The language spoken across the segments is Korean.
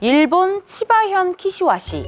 일본 치바현 키시와시.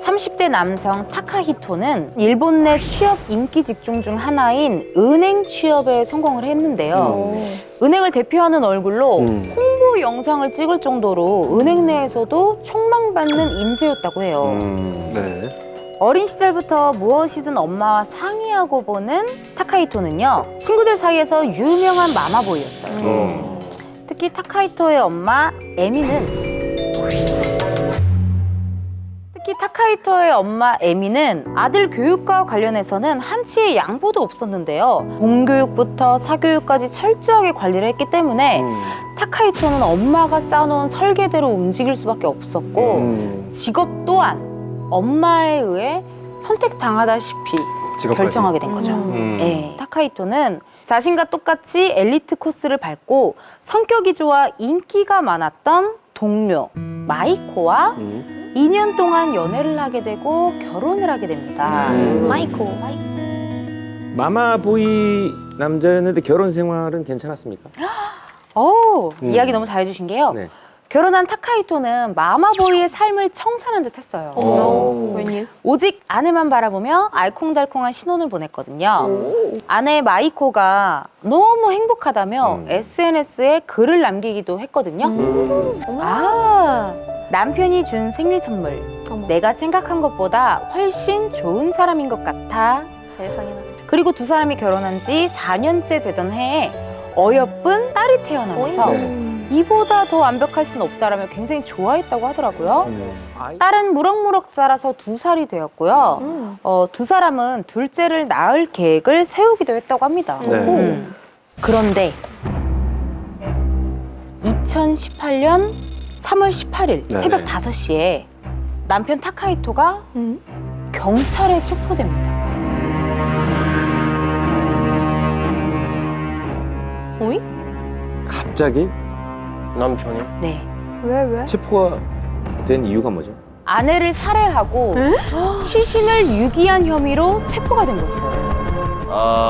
30대 남성 타카히토는 일본 내 취업 인기 직종 중 하나인 은행 취업에 성공을 했는데요. 은행을 대표하는 얼굴로 홍보 영상을 찍을 정도로 은행 내에서도 촉망받는 인재였다고 해요. 네. 어린 시절부터 무엇이든 엄마와 상의하고 보는 타카히토는요, 친구들 사이에서 유명한 마마보이였어요. 특히 타카히토의 엄마 에미는 아들 교육과 관련해서는 한치의 양보도 없었는데요. 공교육부터 사교육까지 철저하게 관리를 했기 때문에 타카히토는 엄마가 짜놓은 설계대로 움직일 수밖에 없었고 직업 또한 엄마에 의해 선택당하다시피 직업까지. 결정하게 된 거죠. 네. 타카히토는 자신과 똑같이 엘리트 코스를 밟고 성격이 좋아 인기가 많았던 동료 마이코와 2년 동안 연애를 하게 되고 결혼을 하게 됩니다. 마이코. 마마보이 남자였는데 결혼 생활은 괜찮았습니까? 이야기 너무 잘해주신 게요. 네. 결혼한 타카히토는 마마보이의 삶을 청산한 듯 했어요. 웬일? 오직 아내만 바라보며 알콩달콩한 신혼을 보냈거든요. 아내 마이코가 너무 행복하다며 SNS에 글을 남기기도 했거든요. 남편이 준 생일 선물. 내가 생각한 것보다 훨씬 좋은 사람인 것 같아. 세상에나. 그리고 두 사람이 결혼한 지 4년째 되던 해에 어여쁜 딸이 태어나면서 이보다 더 완벽할 수는 없다라며 굉장히 좋아했다고 하더라고요. 딸은 무럭무럭 자라서 2살이 되었고요. 두 사람은 둘째를 낳을 계획을 세우기도 했다고 합니다. 네. 그런데 2018년 3월 18일 네네. 새벽 5시에 남편 타카히토가 경찰에 체포됩니다. 어이? 갑자기 남편이? 네. 왜? 체포가 된 이유가 뭐죠? 아내를 살해하고 시신을 유기한 혐의로 체포가 된 거였어요. 아.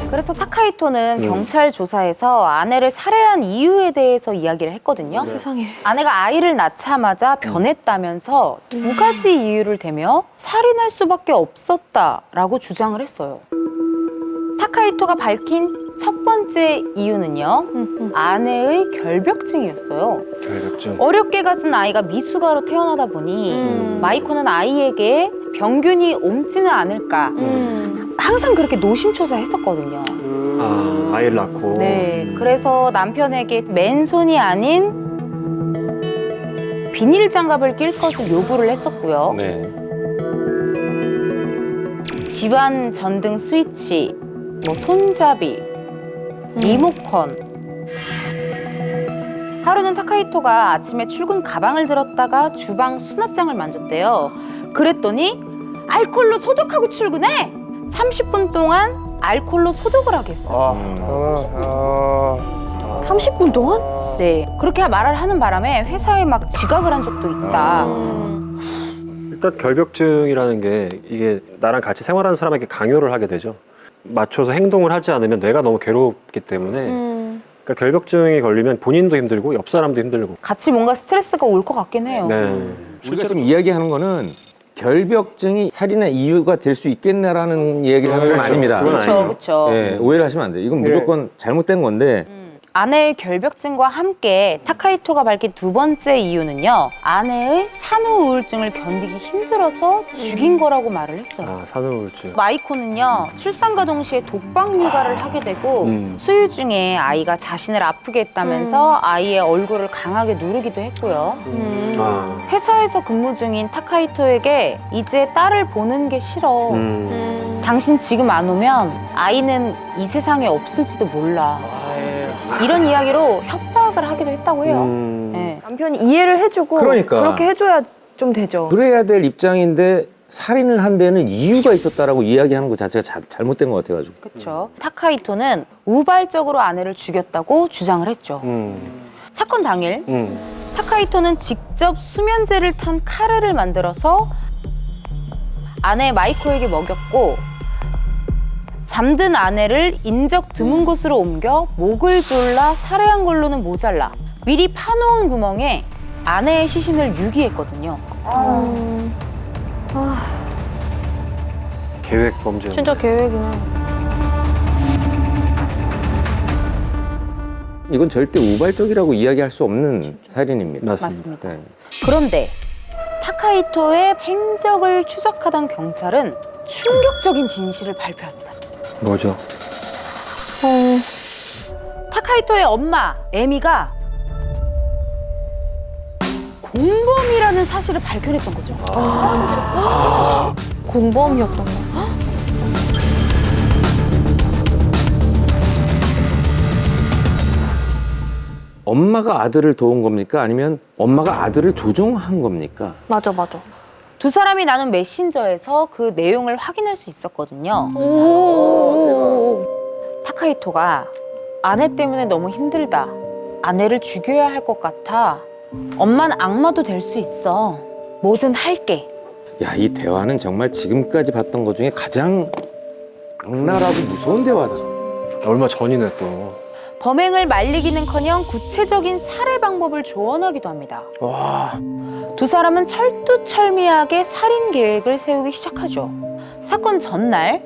그래서 타카히토는 경찰 조사에서 아내를 살해한 이유에 대해서 이야기를 했거든요. 세상에. 아내가 아이를 낳자마자 변했다면서 2가지 이유를 대며 살인할 수밖에 없었다라고 주장을 했어요. 타카히토가 밝힌 첫 번째 이유는요, 아내의 결벽증이었어요. 결벽증. 어렵게 가진 아이가 미숙아로 태어나다 보니 마이코는 아이에게 병균이 옮지는 않을까 항상 그렇게 노심초사했었거든요. 아이를 낳고. 네, 그래서 남편에게 맨손이 아닌 비닐 장갑을 낄 것을 요구를 했었고요. 네. 집안 전등 스위치, 뭐 손잡이, 리모컨. 하루는 타카히토가 아침에 출근 가방을 들었다가 주방 수납장을 만졌대요. 그랬더니 알콜로 소독하고 출근해! 30분 동안 알콜로 소독을 하게 했어요. 30분 동안? 네, 그렇게 말을 하는 바람에 회사에 막 지각을 한 적도 있다. 일단 결벽증이라는 게 이게 나랑 같이 생활하는 사람에게 강요를 하게 되죠. 맞춰서 행동을 하지 않으면 뇌가 너무 괴롭기 때문에 그러니까 결벽증이 걸리면 본인도 힘들고 옆 사람도 힘들고. 같이 뭔가 스트레스가 올 것 같긴 해요. 네. 우리가 지금 이야기하는 거는 결벽증이 살인의 이유가 될 수 있겠나라는 얘기를 하는 건 그렇죠. 아닙니다. 그건 그렇죠, 아니에요. 그렇죠. 네, 오해를 하시면 안 돼요. 이건 무조건 잘못된 건데 아내의 결벽증과 함께 타카히토가 밝힌 두 번째 이유는요, 아내의 산후 우울증을 견디기 힘들어서 죽인 거라고 말을 했어요. 산후우울증. 마이코는요, 출산과 동시에 독박 육아를 하게 되고 수유 중에 아이가 자신을 아프게 했다면서 아이의 얼굴을 강하게 누르기도 했고요. 회사에서 근무 중인 타카히토에게 이제 딸을 보는 게 싫어. 당신 지금 안 오면 아이는 이 세상에 없을지도 몰라. 이런 이야기로 협박을 하기도 했다고 해요. 네. 남편이 이해를 해주고 그러니까. 그렇게 해줘야 좀 되죠. 그래야 될 입장인데 살인을 한 데는 이유가 있었다라고 이야기하는 것 자체가 잘못된 것 같아가지고. 그렇죠. 타카히토는 우발적으로 아내를 죽였다고 주장을 했죠. 사건 당일 타카히토는 직접 수면제를 탄 카레를 만들어서 아내 마이코에게 먹였고 잠든 아내를 인적 드문 곳으로 옮겨 목을 졸라 살해한 걸로는 모자라 미리 파놓은 구멍에 아내의 시신을 유기했거든요. 계획 범죄. 진짜 계획이네. 이건 절대 우발적이라고 이야기할 수 없는 살인입니다. 맞습니다. 네. 그런데 타카히토의 행적을 추적하던 경찰은 충격적인 진실을 발표합니다. 뭐죠? 타카히토의 엄마 에미가 공범이라는 사실을 밝혀냈던 거죠. 공범이었던 거. 엄마가 아들을 도운 겁니까? 아니면 엄마가 아들을 조종한 겁니까? 맞아, 맞아. 두 사람이 나눈 메신저에서 그 내용을 확인할 수 있었거든요. 오. 타카히토가 아내 때문에 너무 힘들다. 아내를 죽여야 할 것 같아. 엄만 악마도 될 수 있어. 뭐든 할게. 야, 이 대화는 정말 지금까지 봤던 것 중에 가장 악랄하고 무서운 대화다. 얼마 전이네 또. 범행을 말리기는커녕 구체적인 살해 방법을 조언하기도 합니다. 두 사람은 철두철미하게 살인 계획을 세우기 시작하죠. 사건 전날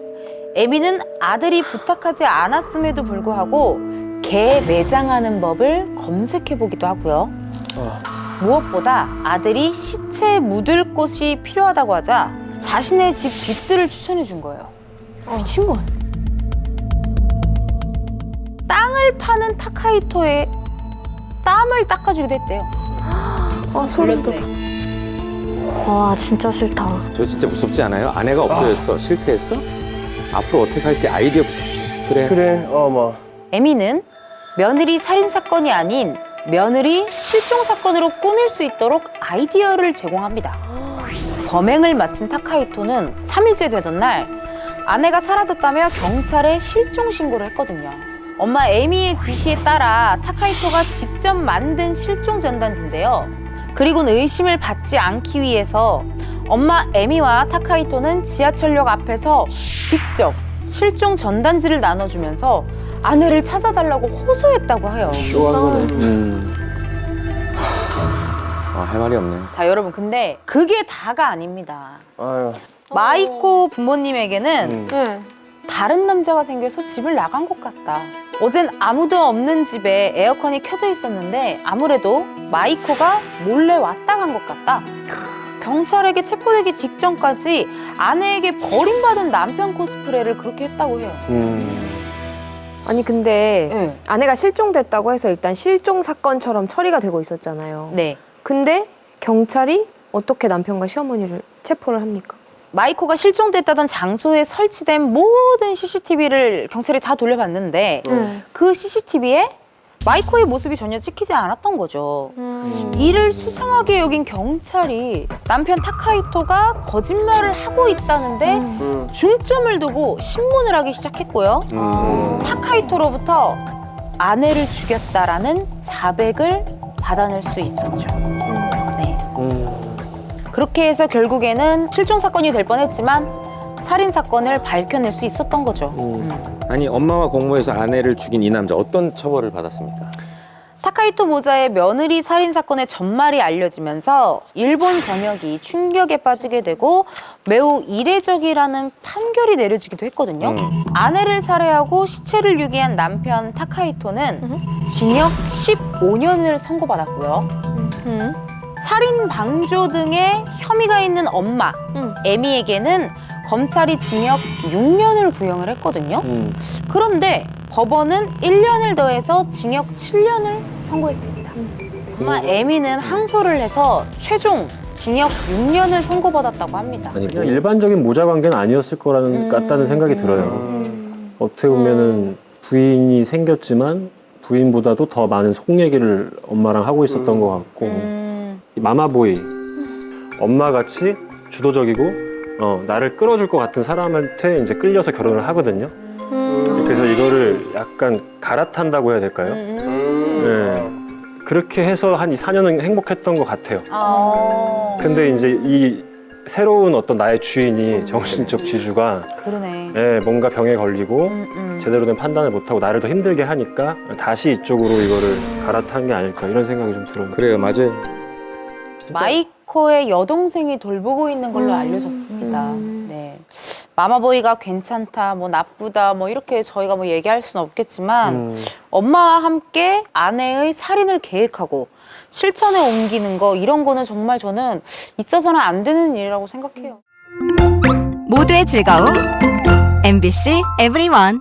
에미는 아들이 부탁하지 않았음에도 불구하고 개 매장하는 법을 검색해보기도 하고요. 무엇보다 아들이 시체에 묻을 곳이 필요하다고 하자 자신의 집 뒷뜰을 추천해 준 거예요. 미친 거 아니야? 땅을 파는 타카히토의 땀을 닦아주기도 했대요. 소름 돋아. 와, 진짜 싫다. 저 진짜 무섭지 않아요? 아내가 없어졌어. 실패했어? 앞으로 어떻게 할지 아이디어 부탁해. 그래. 뭐. 에미는 며느리 살인 사건이 아닌 며느리 실종 사건으로 꾸밀 수 있도록 아이디어를 제공합니다. 범행을 마친 타카히토는 3일째 되던 날 아내가 사라졌다며 경찰에 실종 신고를 했거든요. 엄마 에미의 지시에 따라 타카히토가 직접 만든 실종 전단지인데요. 그리고는 의심을 받지 않기 위해서 엄마 에미와 타카히토는 지하철역 앞에서 직접 실종 전단지를 나눠주면서 아내를 찾아달라고 호소했다고 해요. 할 말이 없네. 자, 여러분, 근데 그게 다가 아닙니다. 아유. 마이코 부모님에게는 네. 다른 남자가 생겨서 집을 나간 것 같다. 어젠 아무도 없는 집에 에어컨이 켜져 있었는데 아무래도 마이코가 몰래 왔다 간 것 같다. 경찰에게 체포되기 직전까지 아내에게 버림받은 남편 코스프레를 그렇게 했다고 해요. 아니 근데 네. 아내가 실종됐다고 해서 일단 실종 사건처럼 처리가 되고 있었잖아요. 네. 근데 경찰이 어떻게 남편과 시어머니를 체포를 합니까? 마이코가 실종됐다던 장소에 설치된 모든 CCTV를 경찰이 다 돌려봤는데 그 CCTV에 마이코의 모습이 전혀 찍히지 않았던 거죠. 이를 수상하게 여긴 경찰이 남편 타카히토가 거짓말을 하고 있다는데 중점을 두고 신문을 하기 시작했고요. 타카히토로부터 아내를 죽였다라는 자백을 받아낼 수 있었죠. 네. 그렇게 해서 결국에는 실종 사건이 될 뻔했지만 살인 사건을 밝혀낼 수 있었던 거죠. 아니, 엄마와 공모해서 아내를 죽인 이 남자 어떤 처벌을 받았습니까? 타카히토 모자의 며느리 살인 사건의 전말이 알려지면서 일본 전역이 충격에 빠지게 되고 매우 이례적이라는 판결이 내려지기도 했거든요. 아내를 살해하고 시체를 유기한 남편 타카히토는 징역 15년을 선고받았고요. 살인 방조 등의 혐의가 있는 엄마 에미에게는 검찰이 징역 6년을 구형을 했거든요. 그런데 법원은 1년을 더해서 징역 7년을 선고했습니다. 엄마 에미는 항소를 해서 최종 징역 6년을 선고받았다고 합니다. 아니 그냥 일반적인 모자 관계는 아니었을 거라는 같다는 생각이 들어요. 어떻게 보면은 부인이 생겼지만 부인보다도 더 많은 속 얘기를 엄마랑 하고 있었던 것 같고 이 마마보이 엄마같이 주도적이고 나를 끌어줄 것 같은 사람한테 이제 끌려서 결혼을 하거든요. 그래서 이거를 약간 갈아탄다고 해야 될까요? 네. 그렇게 해서 한 4년은 행복했던 것 같아요. 근데 이제 이 새로운 어떤 나의 주인이 정신적 지주가 그러네. 예, 뭔가 병에 걸리고 제대로 된 판단을 못하고 나를 더 힘들게 하니까 다시 이쪽으로 이거를 갈아탄 게 아닐까 이런 생각이 좀 들어요. 그래요, 맞아요. 마이코의 여동생이 돌보고 있는 걸로 알려졌습니다. 네. 마마보이가 괜찮다, 뭐 나쁘다, 뭐 이렇게 저희가 뭐 얘기할 수는 없겠지만 엄마와 함께 아내의 살인을 계획하고 실천에 옮기는 거 이런 거는 정말 저는 있어서는 안 되는 일이라고 생각해요. 모두의 즐거움 MBC EVERYONE